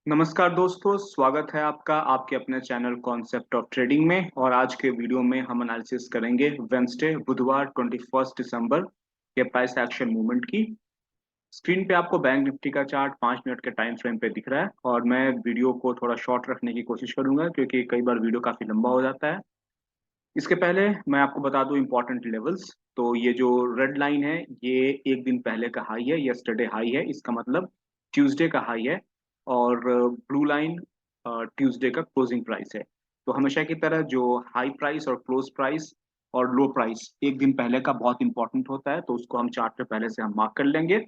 नमस्कार दोस्तों, स्वागत है आपका आपके अपने चैनल कॉन्सेप्ट ऑफ ट्रेडिंग में। और आज के वीडियो में हम एनालिसिस करेंगे वेंसडे बुधवार 21 दिसंबर के प्राइस एक्शन मूवमेंट की। स्क्रीन पे आपको बैंक निफ्टी का चार्ट 5 मिनट के टाइम फ्रेम पे दिख रहा है और मैं वीडियो को थोड़ा शॉर्ट रखने की कोशिश करूंगा क्योंकि कई बार वीडियो काफी लंबा हो जाता है। इसके पहले मैं आपको बता दूं इंपॉर्टेंट लेवल्स। तो ये जो रेड लाइन है ये एक दिन पहले का हाई है, यस्टरडे हाई है, इसका मतलब ट्यूसडे का हाई है। और ब्लू लाइन ट्यूसडे का क्लोजिंग प्राइस है। तो हमेशा की तरह जो हाई प्राइस और क्लोज प्राइस और लो प्राइस एक दिन पहले का बहुत इंपॉर्टेंट होता है, तो उसको हम चार्ट पे पहले से हम मार्क कर लेंगे।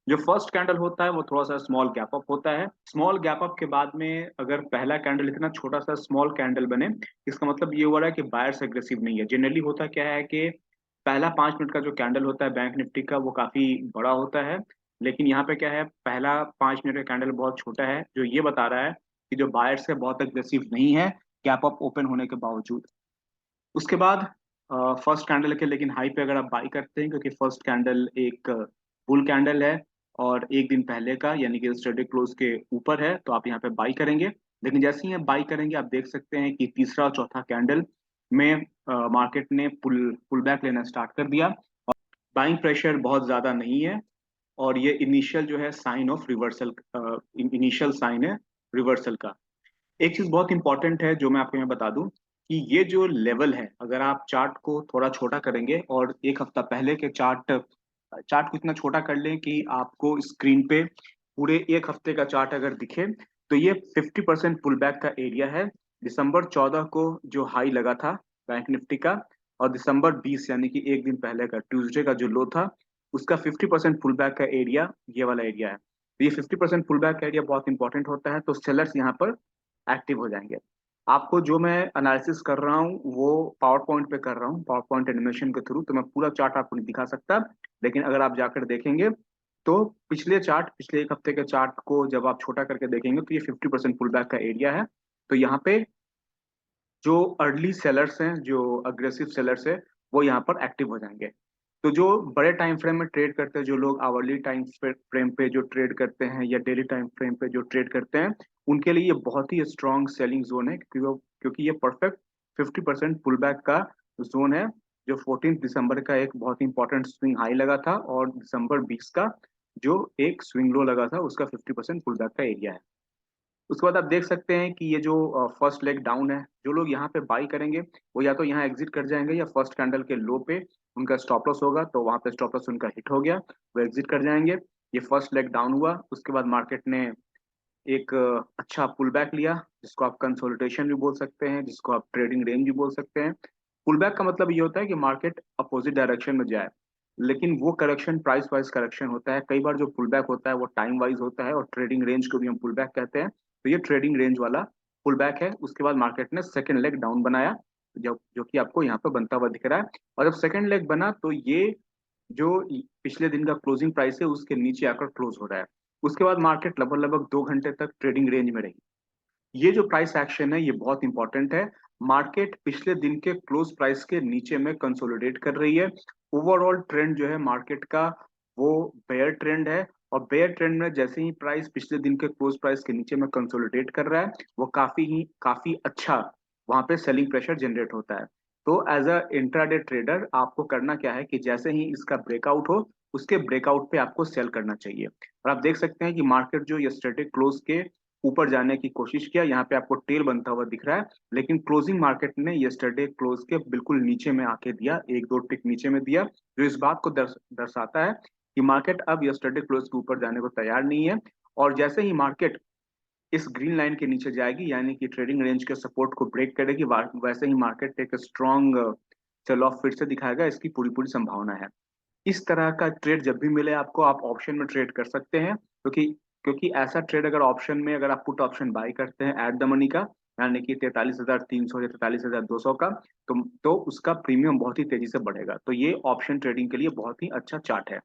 जो फर्स्ट कैंडल होता है वो थोड़ा सा स्मॉल गैप अप होता है। स्मॉल गैप अप के बाद में अगर पहला कैंडल इतना छोटा सा स्मॉल कैंडल बने, इसका मतलब ये हो रहा है कि बायर्स एग्रेसिव नहीं है। जनरली होता क्या है कि पहला 5 मिनट का जो कैंडल होता है बैंक निफ्टी का वो काफी बड़ा होता है। लेकिन यहाँ पे क्या है, पहला 5 मिनट का कैंडल बहुत छोटा है, जो ये बता रहा है कि जो बायर्स है बहुत एग्रेसिव नहीं है गैप अप ओपन होने के बावजूद। उसके बाद फर्स्ट कैंडल के लेकिन हाई पे अगर आप बाई करते हैं, क्योंकि फर्स्ट कैंडल एक बुल कैंडल है और एक दिन पहले का यानी कि स्टडी क्लोज के ऊपर है, तो आप यहाँ पे बाई करेंगे। लेकिन जैसे ही आप बाई करेंगे आप देख सकते हैं कि तीसरा और चौथा कैंडल में मार्केट ने पुल पुल बैक लेना स्टार्ट कर दिया। बाइंग प्रेशर बहुत ज्यादा नहीं है और ये इनिशियल जो है sign of reversal, initial sign है रिवर्सल का। एक चीज बहुत इंपॉर्टेंट है जो मैं आपको यहाँ बता दूं कि ये जो लेवल है, अगर आप चार्ट को थोड़ा छोटा करेंगे और एक हफ्ता पहले के चार्ट चार्ट को इतना छोटा कर लें कि आपको स्क्रीन पे पूरे एक हफ्ते का चार्ट अगर दिखे, तो ये 50% पुल बैक का एरिया है। दिसंबर 14 को जो हाई लगा था बैंक निफ्टी का, और दिसंबर 20 यानी कि एक दिन पहले का ट्यूसडे का जो लो था, उसका 50% पुल बैक का एरिया ये वाला एरिया है। तो ये 50% पुल बैक का एरिया बहुत इंपॉर्टेंट होता है, तो सेलर्स यहाँ पर एक्टिव हो जाएंगे। आपको जो मैं एनालिसिस कर रहा हूँ वो पावर पॉइंट पे कर रहा हूँ, पावर पॉइंट एनिमेशन के थ्रू, तो मैं पूरा चार्ट आपको नहीं दिखा सकता। लेकिन अगर आप जाकर देखेंगे तो पिछले चार्ट, पिछले एक हफ्ते के चार्ट को जब आप छोटा करके देखेंगे तो ये 50% पुल बैक का एरिया है। तो यहाँ पे जो अर्ली सेलर्स हैं, जो अग्रेसिव सेलर्स है, वो यहाँ पर एक्टिव हो जाएंगे। तो जो बड़े टाइम फ्रेम में ट्रेड करते हैं, जो लोग आवरली टाइम फ्रेम पे जो ट्रेड करते हैं या डेली टाइम फ्रेम पे जो ट्रेड करते हैं, उनके लिए ये बहुत ही स्ट्रॉन्ग सेलिंग जोन है, क्योंकि ये परफेक्ट 50% पुल बैक का जोन है। जो 14 दिसंबर का एक बहुत इंपॉर्टेंट स्विंग हाई लगा था और दिसंबर 20 का जो एक स्विंग लो लगा था, उसका 50% पुल बैक का एरिया है। उसके बाद आप देख सकते हैं कि ये जो फर्स्ट लेग डाउन है, जो लोग यहाँ पे बाई करेंगे वो या तो यहाँ एग्जिट कर जाएंगे या फर्स्ट कैंडल के लो पे उनका स्टॉप लॉस होगा, तो वहां पे स्टॉप लॉस उनका हिट हो गया, वो एग्जिट कर जाएंगे। ये फर्स्ट लेग डाउन हुआ, उसके बाद मार्केट ने एक अच्छा पुल बैक लिया, जिसको आप कंसोलिडेशन भी बोल सकते हैं, जिसको आप ट्रेडिंग रेंज भी बोल सकते हैं। पुल बैक का मतलब ये होता है कि मार्केट अपोजिट डायरेक्शन में जाए, लेकिन वो करेक्शन प्राइस वाइज करेक्शन होता है। कई बार जो पुल बैक होता है वो टाइम वाइज होता है और ट्रेडिंग रेंज को भी हम पुल बैक कहते हैं। तो ये ट्रेडिंग रेंज वाला पुल बैक है। उसके बाद मार्केट ने सेकेंड लेग डाउन बनाया, जो कि आपको यहाँ पर बनता हुआ दिख रहा है। और जब सेकेंड लेग बना तो ये जो पिछले दिन का क्लोजिंग प्राइस है उसके नीचे आकर क्लोज हो रहा है। उसके बाद मार्केट लगभग लगभग 2 घंटे तक ट्रेडिंग रेंज में रही। ये जो प्राइस एक्शन है ये बहुत इंपॉर्टेंट है। मार्केट पिछले दिन के क्लोज प्राइस के नीचे में कंसोलिडेट कर रही है। ओवरऑल ट्रेंड जो है मार्केट का वो बेयर ट्रेंड है। और बेयर ट्रेंड में जैसे ही प्राइस पिछले दिन के क्लोज प्राइस के नीचे में कंसोलिडेट कर रहा है, वो काफी अच्छा वहां पे सेलिंग प्रेशर जनरेट होता है। तो एज अ इंट्राडे ट्रेडर आपको करना क्या है कि जैसे ही इसका ब्रेकआउट हो, उसके ब्रेकआउट पे आपको सेल करना चाहिए। और आप देख सकते हैं कि मार्केट जो यस्टरडे क्लोज के ऊपर जाने की कोशिश किया, यहाँ पे आपको टेल बनता हुआ दिख रहा है, लेकिन क्लोजिंग मार्केट ने यस्टरडे क्लोज के बिल्कुल नीचे में आके दिया, एक दो टिक नीचे में दिया, जो इस बात को दर्शाता है कि मार्केट अब यस्टरडे क्लोज के ऊपर जाने को तैयार नहीं है। और जैसे ही मार्केट इस ग्रीन लाइन के नीचे जाएगी यानी कि ट्रेडिंग रेंज के सपोर्ट को ब्रेक करेगी, वैसे ही मार्केट एक स्ट्रॉन्ग सेल ऑफ फिर से दिखाएगा, इसकी पूरी पूरी संभावना है। इस तरह का ट्रेड जब भी मिले आपको, आप ऑप्शन में ट्रेड कर सकते हैं, क्योंकि ऐसा ट्रेड अगर ऑप्शन में अगर आप पुट ऑप्शन बाय करते हैं एट द मनी का, यानी कि 43,300 या 43,200 का, तो उसका प्रीमियम बहुत ही तेजी से बढ़ेगा। तो ये ऑप्शन ट्रेडिंग के लिए बहुत ही अच्छा चार्ट है।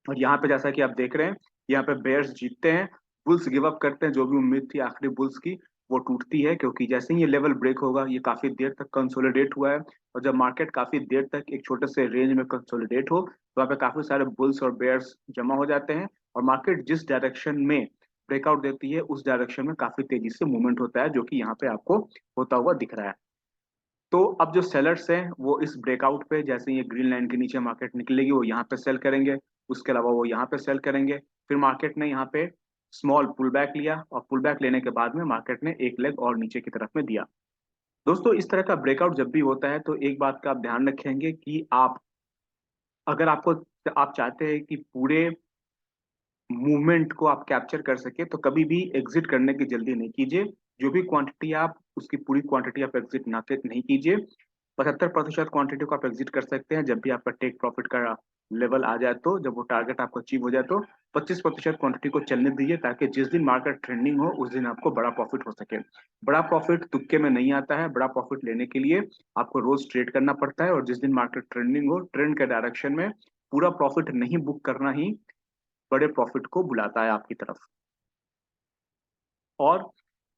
और यहाँ पे जैसा कि आप देख रहे हैं, यहाँ पे बेयर्स जीतते हैं, बुल्स गिव अप करते हैं। जो भी उम्मीद थी आखिरी बुल्स की वो टूटती है, क्योंकि जैसे ही ये लेवल ब्रेक होगा, ये काफी देर तक कंसोलिडेट हुआ है, और जब मार्केट काफी देर तक एक छोटे से रेंज में कंसोलिडेट हो तो वहाँ पे काफी सारे बुल्स और बेयर्स जमा हो जाते हैं। और मार्केट जिस डायरेक्शन में ब्रेकआउट देती है उस डायरेक्शन में काफी तेजी से मूवमेंट होता है, जो कि यहाँ पे आपको होता हुआ दिख रहा है। तो अब जो सेलर्स हैं वो इस ब्रेकआउट पे, जैसे ये ग्रीन लाइन के नीचे मार्केट निकलेगी, वो यहाँ पे सेल करेंगे। उसके अलावा वो यहाँ पे सेल करेंगे। फिर मार्केट ने यहाँ पे स्मॉल पुल बैक लिया, और पुल बैक लेने के बाद में मार्केट ने एक लेग और नीचे की तरफ में दिया। दोस्तों, इस तरह का ब्रेकआउट जब भी होता है तो एक बात का आप ध्यान रखेंगे कि आप, अगर आप चाहते हैं कि पूरे मूवमेंट को आप कैप्चर कर सके, तो कभी भी एग्जिट करने की जल्दी नहीं कीजिए। जो भी क्वांटिटी आप, उसकी पूरी क्वांटिटी आप एग्जिट ना नहीं कीजिए। 75% क्वांटिटी को आप एग्जिट कर सकते हैं जब भी आपका टेक प्रॉफिट का लेवल आ जाए, तो जब वो टारगेट आपको अचीव हो जाए तो 25% क्वांटिटी को चलने दीजिए, ताकि जिस दिन मार्केट ट्रेंडिंग हो उस दिन आपको बड़ा प्रॉफिट हो सके। बड़ा प्रॉफिट तुक्के में नहीं आता है। बड़ा प्रॉफिट लेने के लिए आपको रोज ट्रेड करना पड़ता है, और जिस दिन मार्केट ट्रेंडिंग हो, ट्रेंड के डायरेक्शन में पूरा प्रॉफिट नहीं बुक करना ही बड़े प्रॉफिट को बुलाता है आपकी तरफ। और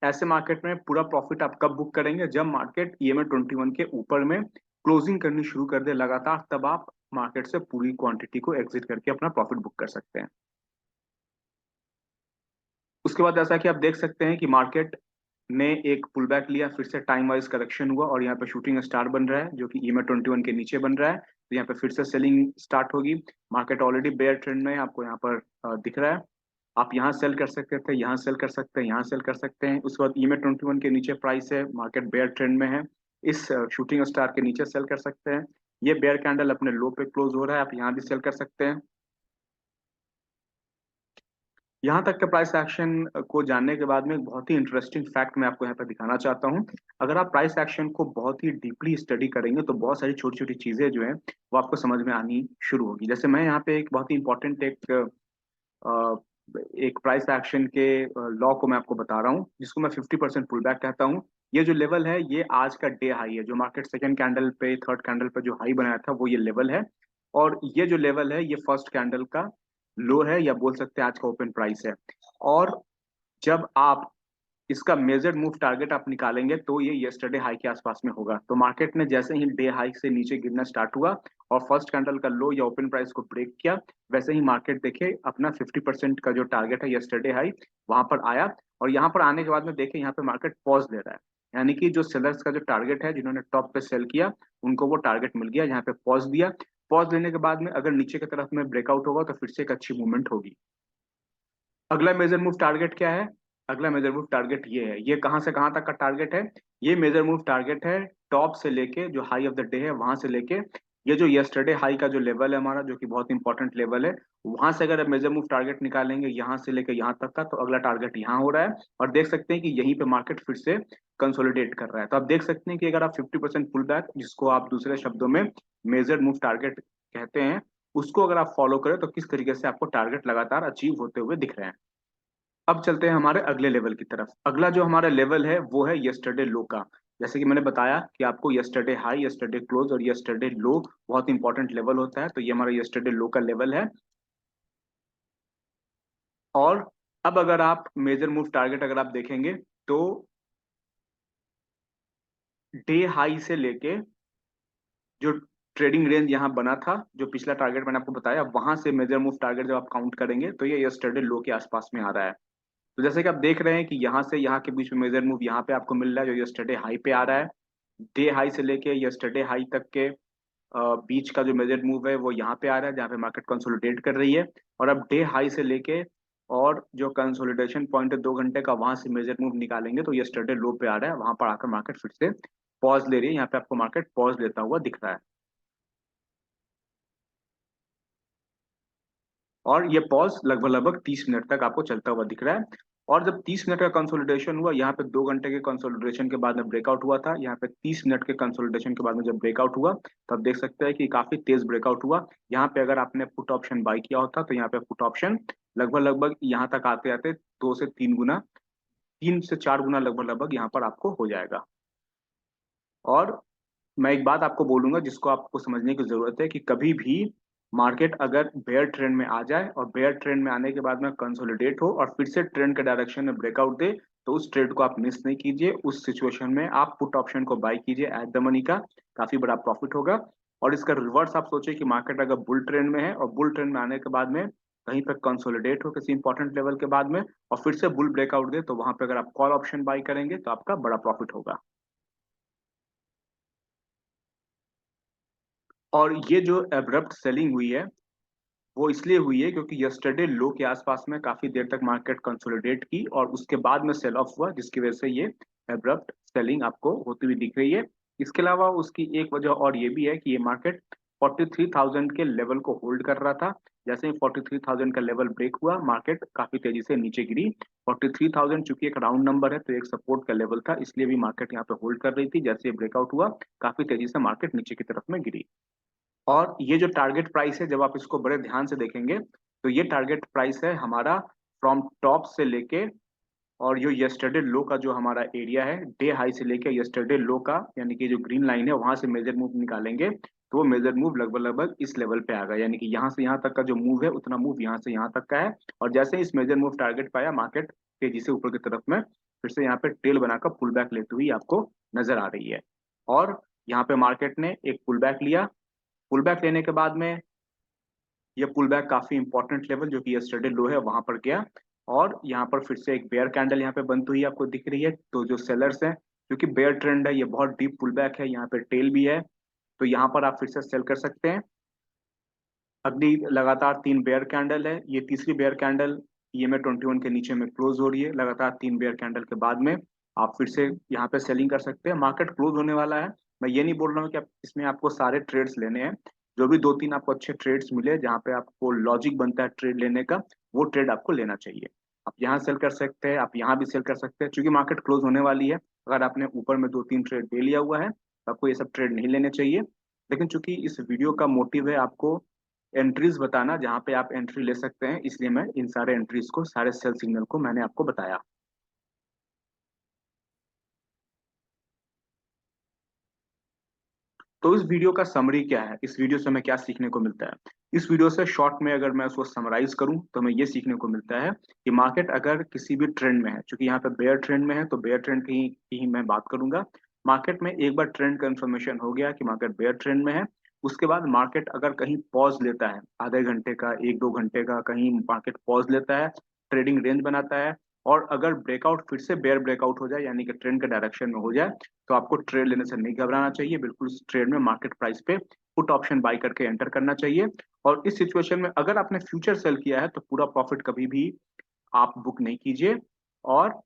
ऐसे मार्केट में पूरा प्रॉफिट आप कब बुक करेंगे? जब मार्केट EMA 21 के ऊपर में क्लोजिंग करनी शुरू कर दे लगातार, तब आप मार्केट से पूरी क्वांटिटी को एग्जिट करके अपना प्रॉफिट बुक कर सकते हैं। उसके बाद जैसा कि आप देख सकते हैं कि मार्केट ने एक पुल बैक लिया, फिर से टाइम वाइज करेक्शन हुआ, और यहाँ पे शूटिंग स्टार बन रहा है जो कि EMA 21 के नीचे बन रहा है। तो यहाँ पे फिर से सेलिंग स्टार्ट होगी। मार्केट ऑलरेडी बेयर ट्रेंड में है, आपको यहाँ पर दिख रहा है। आप यहाँ सेल कर सकते थे, यहाँ सेल कर सकते हैं, यहाँ सेल कर सकते हैं। उसके बाद EMA 21 के नीचे प्राइस है, मार्केट बेयर ट्रेंड में है, इस शूटिंग स्टार के नीचे सेल कर सकते हैं। ये बेयर कैंडल अपने लो पे क्लोज हो रहा है, आप यहाँ भी सेल कर सकते हैं। यहाँ तक के प्राइस एक्शन को जानने के बाद में एक बहुत ही इंटरेस्टिंग फैक्ट मैं आपको यहाँ पे दिखाना चाहता हूँ। अगर आप प्राइस एक्शन को बहुत ही डीपली स्टडी करेंगे तो बहुत सारी छोटी छोटी चीजें जो है वो आपको समझ में आनी शुरू होगी। जैसे मैं यहाँ पे एक बहुत ही इंपॉर्टेंट एक प्राइस एक्शन के लॉ को मैं आपको बता रहा हूँ, जिसको मैं 50% पुल बैक कहता हूँ। ये जो लेवल है ये आज का डे हाई है। जो मार्केट सेकंड कैंडल पे, थर्ड कैंडल पे जो हाई बनाया था वो ये लेवल है। और ये जो लेवल है ये फर्स्ट कैंडल का लो है, या बोल सकते हैं आज का ओपन प्राइस है। और जब आप इसका मेजर्ड मूव टारगेट आप निकालेंगे तो ये यस्टरडे हाई के आसपास में होगा। तो मार्केट ने जैसे ही डे हाई से नीचे गिरना स्टार्ट हुआ और फर्स्ट कैंडल का लो या ओपन प्राइस को ब्रेक किया, वैसे ही मार्केट देखे अपना 50% का जो टारगेट है यस्टरडे हाई वहां पर आया। और यहाँ पर आने के बाद में देखे यहाँ पे मार्केट पॉज ले रहा है, यानी कि जो सेलर्स का जो टारगेट है, जिन्होंने टॉप पे सेल किया, उनको वो टारगेट मिल गया। यहाँ पे पॉज दिया। पॉज लेने के बाद में अगर नीचे की तरफ में ब्रेकआउट होगा तो फिर से एक अच्छी मूवमेंट होगी। अगला मेजर मूव टारगेट क्या है? अगला मेजर मूव टारगेट ये है। ये कहां से कहां तक का टारगेट है? ये मेजर मूव टारगेट है टॉप से लेके, जो हाई ऑफ द डे है वहां से लेके, ये जो यस्टरडे हाई का जो लेवल है हमारा, जो कि बहुत इंपॉर्टेंट लेवल है, वहां से अगर मेजर मूव टारगेट निकालेंगे यहाँ से लेके यहाँ तक का, तो अगला टारगेट यहाँ हो रहा है। और देख सकते हैं कि यहीं पे मार्केट फिर से कंसोलिडेट कर रहा है। तो आप देख सकते हैं कि अगर आप 50% पुल बैक, जिसको आप दूसरे शब्दों में मेजर मूव टारगेट कहते हैं, उसको अगर आप फॉलो करें तो किस तरीके से आपको टारगेट लगातार अचीव होते हुए दिख रहे हैं। अब चलते हैं हमारे अगले लेवल की तरफ। अगला जो हमारा लेवल है वो है यस्टरडे लो का। जैसे कि मैंने बताया कि आपको यस्टरडे हाई, यस्टरडे क्लोज और यस्टरडे लो बहुत इंपॉर्टेंट लेवल होता है। तो ये हमारा यस्टरडे लो का लेवल है। और अब अगर आप मेजर मूव टारगेट अगर आप देखेंगे तो डे हाई से लेके जो ट्रेडिंग रेंज यहाँ बना था, जो पिछला टारगेट मैंने आपको बताया, वहां से मेजर मूव टारगेट जब आप काउंट करेंगे तो ये यस्टरडे लो के आसपास में आ रहा है। तो जैसे कि आप देख रहे हैं कि यहाँ से यहाँ के बीच में मेजर मूव यहाँ पे आपको मिल रहा है, जो यस्टरडे हाई पे आ रहा है। डे हाई से लेके यस्टरडे हाई तक के बीच का जो मेजर मूव है वो यहाँ पे आ रहा है, जहाँ पे मार्केट कंसोलिडेट कर रही है। और अब डे हाई से लेके और जो कंसोलिडेशन पॉइंट है 2 घंटे का, वहां से मेजर मूव निकालेंगे तो यस्टरडे लो पे आ रहा है, वहां पर आकर मार्केट फिर से पॉज ले रही है। यहाँ पे आपको मार्केट पॉज लेता हुआ दिख रहा है। और ये पॉज लगभग लगभग 30 मिनट तक आपको चलता हुआ दिख रहा है। और जब 30 मिनट का कंसोलिडेशन हुआ, यहाँ पे 2 घंटे के कंसोलिडेशन के बाद में ब्रेकआउट हुआ था, यहाँ पे 30 मिनट के कंसोलिडेशन के बाद में जब ब्रेकआउट हुआ, तब देख सकते हैं कि काफी तेज ब्रेकआउट हुआ। यहाँ पे अगर आपने पुट ऑप्शन बाई किया होता तो यहाँ पे पुट ऑप्शन लगभग लगभग यहाँ तक आते आते 2 से 3 गुना, 3 से 4 गुना लगभग लगभग यहाँ पर आपको हो जाएगा। और मैं एक बात आपको बोलूंगा जिसको आपको समझने की जरूरत है, कि कभी भी मार्केट अगर बेयर ट्रेंड में आ जाए और बेयर ट्रेंड में आने के बाद में कंसोलिडेट हो और फिर से ट्रेंड के डायरेक्शन में ब्रेकआउट दे, तो उस ट्रेड को आप मिस नहीं कीजिए। उस सिचुएशन में आप पुट ऑप्शन को बाय कीजिए एट द मनी का, काफी बड़ा प्रॉफिट होगा। और इसका रिवर्स आप सोचिए कि मार्केट अगर बुल ट्रेंड में है और बुल ट्रेंड में आने के बाद में कहीं पर कंसोलिडेट हो किसी इंपॉर्टेंट लेवल के बाद में और फिर से बुल ब्रेकआउट दे, तो वहां पे अगर आप कॉल ऑप्शन बाई करेंगे तो आपका बड़ा प्रॉफिट होगा। और ये जो एब्रप्ट सेलिंग हुई है वो इसलिए हुई है क्योंकि यस्टरडे लो के आसपास में काफी देर तक मार्केट कंसोलिडेट की और उसके बाद में सेल ऑफ हुआ, जिसकी वजह से ये एब्रप्ट सेलिंग आपको होती हुई दिख रही है। इसके अलावा उसकी एक वजह और ये भी है कि ये मार्केट 43,000 के लेवल को होल्ड कर रहा था। जैसे ही 43,000 का लेवल ब्रेक हुआ, मार्केट काफी तेजी से नीचे गिरी। 43,000 चूंकि एक राउंड नंबर है, तो एक सपोर्ट का लेवल था, इसलिए भी मार्केट यहाँ पे होल्ड कर रही थी। जैसे ब्रेकआउट हुआ, काफी तेजी से मार्केट नीचे की तरफ में गिरी। और ये जो टारगेट प्राइस है, जब आप इसको बड़े ध्यान से देखेंगे तो ये टारगेट प्राइस है हमारा फ्रॉम टॉप से लेके, और जो यस्टरडे लो का जो हमारा एरिया है, डे हाई से लेके यस्टरडे लो का, यानी कि जो ग्रीन लाइन है वहां से मेजर मूव निकालेंगे तो वो मेजर मूव लगभग लगभग इस लेवल पे आ गया। यानी कि यहाँ से यहाँ तक का जो मूव है उतना मूव यहाँ से यहाँ तक का है। और जैसे ही इस मेजर मूव टारगेट पाया, मार्केट तेजी से ऊपर की तरफ में फिर से यहाँ पे टेल बनाकर पुल बैक लेते हुए आपको नजर आ रही है। और यहाँ पे मार्केट ने एक पुल बैक लिया। पुल बैक लेने के बाद में ये पुल बैक काफी इंपॉर्टेंट लेवल जो कि यस्टरडे लो है वहां पर गया, और यहाँ पर फिर से एक बेयर कैंडल यहाँ पे बनती हुई आपको दिख रही है। तो जो सेलर्स हैं, क्योंकि बेयर ट्रेंड है, ये बहुत डीप पुल बैक है, यहाँ पे टेल भी है, तो यहाँ पर आप फिर से सेल कर सकते हैं। अगली लगातार तीन बेयर कैंडल है, ये तीसरी बेयर कैंडल EMA 21 के नीचे में क्लोज हो रही है। लगातार तीन बेयर कैंडल के बाद में आप फिर से यहाँ पे सेलिंग कर सकते हैं। मार्केट क्लोज होने वाला है। मैं ये नहीं बोल रहा हूँ कि आप इसमें आपको सारे ट्रेड्स लेने हैं। जो भी दो तीन आपको अच्छे ट्रेड्स मिले जहाँ पे आपको लॉजिक बनता है ट्रेड लेने का, वो ट्रेड आपको लेना चाहिए। आप यहाँ सेल कर सकते हैं, आप यहाँ भी सेल कर सकते हैं, क्योंकि मार्केट क्लोज होने वाली है। अगर आपने ऊपर में दो तीन ट्रेड ले लिया हुआ है तो आपको ये सब ट्रेड नहीं लेने चाहिए। लेकिन चूंकि इस वीडियो का मोटिव है आपको एंट्रीज बताना जहां पे आप एंट्री ले सकते हैं, इसलिए मैं इन सारे एंट्रीज को, सारे सेल सिग्नल को मैंने आपको बताया। तो इस वीडियो का समरी क्या है, इस वीडियो से हमें क्या सीखने को मिलता है? इस वीडियो से शॉर्ट में अगर मैं उसको समराइज करूं तो हमें ये सीखने को मिलता है कि मार्केट अगर किसी भी ट्रेंड में है, क्योंकि यहाँ पे बेयर ट्रेंड में है तो बेयर ट्रेंड की ही मैं बात करूंगा। मार्केट में एक बार ट्रेंड कंफर्मेशन हो गया कि मार्केट बेयर ट्रेंड में है, उसके बाद मार्केट अगर कहीं पॉज लेता है, आधे घंटे का, एक दो घंटे का, कहीं मार्केट पॉज लेता है, ट्रेडिंग रेंज बनाता है, और अगर ब्रेकआउट फिर से बेयर ब्रेकआउट हो जाए, यानी कि ट्रेंड के डायरेक्शन में हो जाए, तो आपको ट्रेड लेने से नहीं घबराना चाहिए। बिल्कुल उस ट्रेड में मार्केट प्राइस पे पुट ऑप्शन बाई करके एंटर करना चाहिए। और इस सिचुएशन में अगर आपने फ्यूचर सेल किया है तो पूरा प्रॉफिट कभी भी आप बुक नहीं कीजिए, और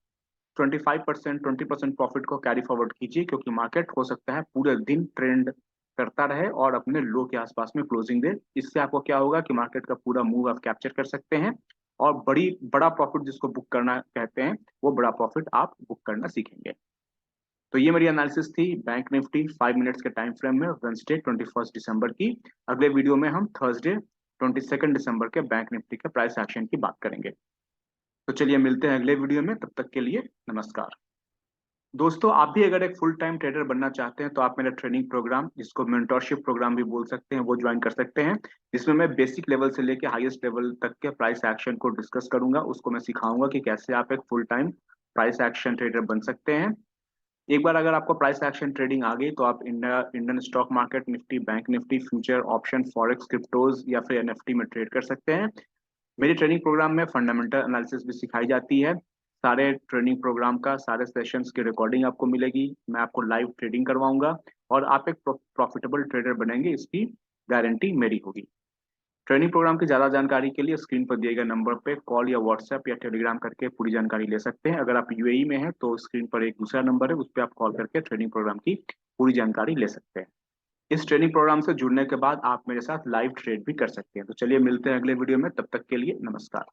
25% 20% प्रॉफिट को कैरी फॉरवर्ड कीजिए, क्योंकि मार्केट हो सकता है पूरे दिन ट्रेंड करता रहे और अपने लो के आसपास में क्लोजिंग दे। इससे आपको क्या होगा कि मार्केट का पूरा मूव आप कैप्चर कर सकते हैं, और बड़ा प्रॉफिट जिसको बुक करना कहते हैं, वो बड़ा प्रॉफिट आप बुक करना सीखेंगे। तो ये मेरी एनालिसिस थी बैंक निफ्टी 5 मिनट्स के टाइम फ्रेम में वेंसडे 21 दिसंबर की। अगले वीडियो में हम थर्सडे 22 दिसंबर के बैंक निफ्टी के प्राइस एक्शन की बात करेंगे। तो चलिए मिलते हैं अगले वीडियो में, तब तक के लिए नमस्कार। दोस्तों, आप भी अगर एक फुल टाइम ट्रेडर बनना चाहते हैं तो आप मेरा ट्रेनिंग प्रोग्राम, जिसको मेंटोरशिप प्रोग्राम भी बोल सकते हैं, वो ज्वाइन कर सकते हैं। इसमें मैं बेसिक लेवल से लेके हाईएस्ट लेवल तक के प्राइस एक्शन को डिस्कस करूंगा। उसको मैं सिखाऊंगा कि कैसे आप एक full time price action trader बन सकते हैं। एक बार अगर आपको प्राइस एक्शन ट्रेडिंग आ गई तो आप Indian stock market, Nifty, bank Nifty, future, option, forex, cryptos या फिर NFT में ट्रेड कर सकते हैं। मेरे ट्रेनिंग प्रोग्राम में फंडामेंटल एनालिसिस भी सिखाई जाती है। सारे ट्रेनिंग प्रोग्राम का, सारे सेशंस की रिकॉर्डिंग आपको मिलेगी। मैं आपको लाइव ट्रेडिंग करवाऊंगा और आप एक प्रॉफिटेबल ट्रेडर बनेंगे, इसकी गारंटी मेरी होगी। ट्रेनिंग प्रोग्राम की ज्यादा जानकारी के लिए स्क्रीन पर दिए गए नंबर पे कॉल या व्हाट्सएप या टेलीग्राम करके पूरी जानकारी ले सकते हैं। अगर आप UAE में हैं तो स्क्रीन पर एक दूसरा नंबर है, उस पर आप कॉल करके ट्रेनिंग प्रोग्राम की पूरी जानकारी ले सकते हैं। इस ट्रेनिंग प्रोग्राम से जुड़ने के बाद आप मेरे साथ लाइव ट्रेड भी कर सकते हैं। तो चलिए मिलते हैं अगले वीडियो में, तब तक के लिए नमस्कार।